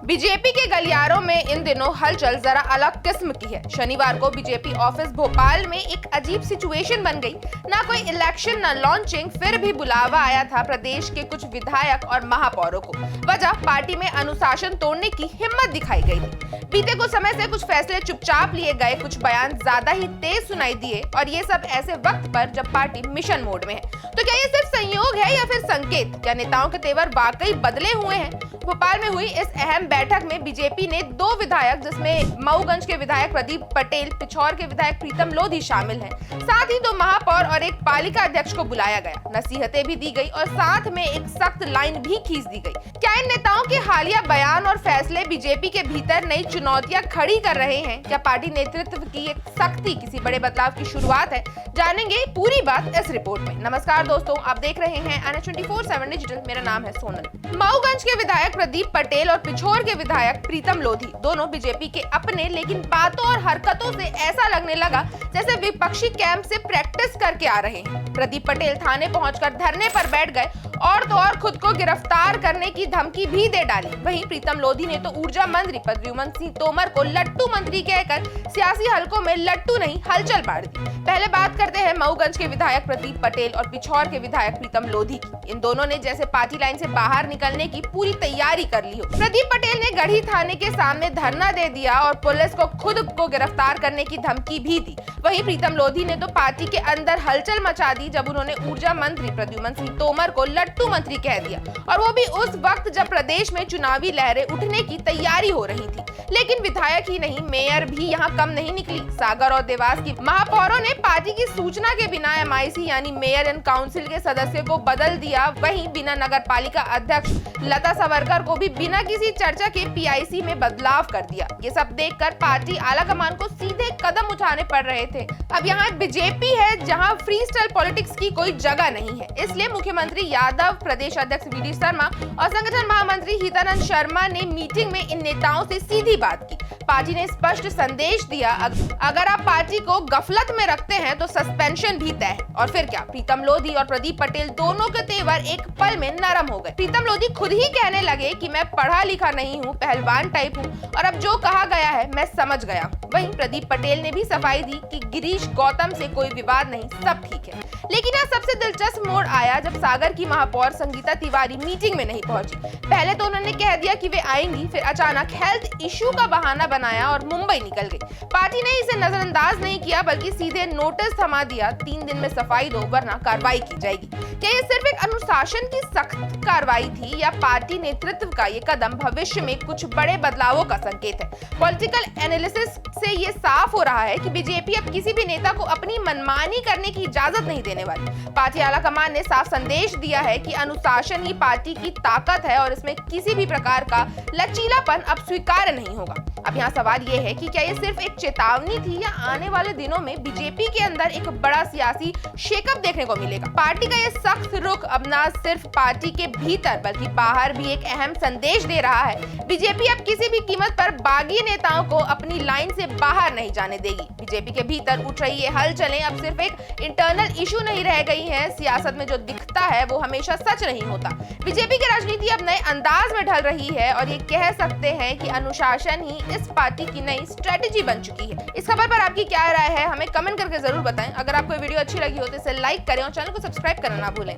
BJP के गलियारों में इन दिनों हलचल जरा अलग किस्म की है। शनिवार को बीजेपी ऑफिस भोपाल में एक अजीब सिचुएशन बन गई। ना कोई इलेक्शन ना लॉन्चिंग, फिर भी बुलावा आया था प्रदेश के कुछ विधायक और महापौरों को। वजह पार्टी में अनुशासन तोड़ने की हिम्मत दिखाई गई थी। बीते कुछ समय से कुछ फैसले चुपचाप लिए गए, कुछ बयान ज्यादा ही तेज सुनाई दिए, और ये सब ऐसे वक्त पर जब पार्टी मिशन मोड में है। तो क्या ये सिर्फ संयोग है या फिर संकेत? क्या नेताओं के तेवर वाकई बदले हुए हैं? भोपाल में हुई इस अहम बैठक में बीजेपी ने 2 विधायक, जिसमें मऊगंज के विधायक प्रदीप पटेल, पिछौर के विधायक प्रीतम लोधी शामिल हैं। साथ ही 2 महापौर और एक पालिका अध्यक्ष को बुलाया गया। नसीहतें भी दी गई और साथ में एक सख्त लाइन भी खींच दी गई। क्या इन नेताओं के हालिया बयान और फैसले बीजेपी के भीतर नई चुनौतियां खड़ी कर रहे हैं? क्या पार्टी नेतृत्व की एक सख्ती किसी बड़े बदलाव की शुरुआत है? जानेंगे पूरी बात इस रिपोर्ट में। नमस्कार दोस्तों, आप देख रहे हैं NH24/7 डिजिटल। मेरा नाम है सोनल। मऊगंज के विधायक प्रदीप पटेल और पिछौर के विधायक प्रीतम लोधी दोनों बीजेपी के अपने, लेकिन बातों और हरकतों से ऐसा लगने लगा जैसे विपक्षी कैंप से प्रैक्टिस करके आ रहे हैं। प्रदीप पटेल थाने पहुंचकर धरने पर बैठ गए और तो और खुद को गिरफ्तार करने की धमकी भी दे डाली। वहीं प्रीतम लोधी ने तो ऊर्जा मंत्री प्रद्युम्न सिंह तोमर को लट्टू मंत्री कहकर सियासी हलकों में लट्टू नहीं हलचल बांट दी। पहले बात करते हैं मऊगंज के विधायक प्रदीप पटेल और पिछौर के विधायक प्रीतम लोधी की। इन दोनों ने जैसे पार्टी लाइन से बाहर निकलने की पूरी तैयारी कर ली हो। प्रदीप पटेल ने गढ़ी थाने के सामने धरना दे दिया और पुलिस को खुद को गिरफ्तार करने की धमकी भी दी। वहीं प्रीतम लोधी ने तो पार्टी के अंदर हलचल मचा दी जब उन्होंने ऊर्जा मंत्री प्रद्युम्न सिंह तोमर को लट्टू मंत्री कह दिया, और वो भी उस वक्त जब प्रदेश में चुनावी लहरें उठने की तैयारी हो रही थी। लेकिन विधायक ही नहीं, मेयर भी यहाँ कम नहीं निकली। सागर और देवास की महापौरों ने पार्टी की सूचना के बिना MIC यानी मेयर एंड काउंसिल के सदस्य को बदल दिया। वहीं बिना नगर पालिका अध्यक्ष लता सवरकर को भी बिना किसी चर्चा के PIC में बदलाव कर दिया। ये सब देखकर पार्टी आलाकमान को सीधे कदम उठाने पड़ रहे थे। अब यहाँ बीजेपी है जहाँ फ्री स्टाइल पॉलिटिक्स की कोई जगह नहीं है। इसलिए मुख्यमंत्री यादव, प्रदेश अध्यक्ष VD शर्मा और संगठन महामंत्री हितानंद शर्मा ने मीटिंग में इन नेताओं से सीधी बात की। पार्टी ने स्पष्ट संदेश दिया, अगर आप पार्टी को गफलत में रखते हैं तो सस्पेंशन भी तय है। और फिर क्या, प्रीतम लोधी और प्रदीप पटेल दोनों के तेवर एक पल में नरम हो गए। प्रीतम लोधी खुद ही कहने लगे कि मैं पढ़ा लिखा नहीं हूँ, पहलवान टाइप हूँ, और अब जो कहा गया है मैं समझ गया। वहीं प्रदीप पटेल ने भी सफाई दी कि गिरीश गौतम से कोई विवाद नहीं, सब ठीक है। लेकिन यहाँ सबसे दिलचस्प मोड़ आया जब सागर की महापौर संगीता तिवारी मीटिंग में नहीं पहुंची। पहले तो उन्होंने कह दिया कि वे आएंगी, फिर अचानक हेल्थ इश्यू का बहाना बनाया और मुंबई निकल गई। पार्टी ने इसे नजरअंदाज नहीं किया, बल्कि सीधे नोटिस थमा दिया, 3 दिन में सफाई दो वरना कार्रवाई की जाएगी। क्या ये सिर्फ एक अनुशासन की सख्त कार्रवाई थी या पार्टी नेतृत्व का ये कदम भविष्य में कुछ बड़े बदलावों का संकेत है? पॉलिटिकल एनालिसिस से ये साफ हो रहा है कि बीजेपी अब किसी भी नेता को अपनी मनमानी करने की इजाजत नहीं देने वाली। पार्टी आलाकमान ने साफ संदेश दिया है कि अनुशासन ही पार्टी की ताकत है और इसमें किसी भी प्रकार का लचीलापन अब स्वीकार्य नहीं होगा। अब यहाँ सवाल ये है कि क्या ये सिर्फ एक चेतावनी थी या आने वाले दिनों में बीजेपी के अंदर एक बड़ा सियासी शेकअप देखने को मिलेगा? पार्टी का ये सख्त रुख अब न सिर्फ पार्टी के भीतर बल्कि बाहर भी एक अहम संदेश दे रहा है। बीजेपी अब किसी भी कीमत पर बागी नेताओं को अपनी लाइन से बाहर नहीं जाने देगी। बीजेपी के भीतर उठ रही ये हलचलें अब सिर्फ एक इंटरनल इशू नहीं रह गई हैं। सियासत में जो दिखता है वो हमेशा सच नहीं होता। बीजेपी की राजनीति अब नए अंदाज में ढल रही है और ये कह सकते हैं कि अनुशासन ही इस पार्टी की नई स्ट्रेटेजी बन चुकी है। इस खबर पर आपकी क्या राय है, हमें कमेंट करके जरूर बताएं। अगर आपको वीडियो अच्छी लगी हो तो इसे लाइक करें और चैनल को सब्सक्राइब करना ना भूलें।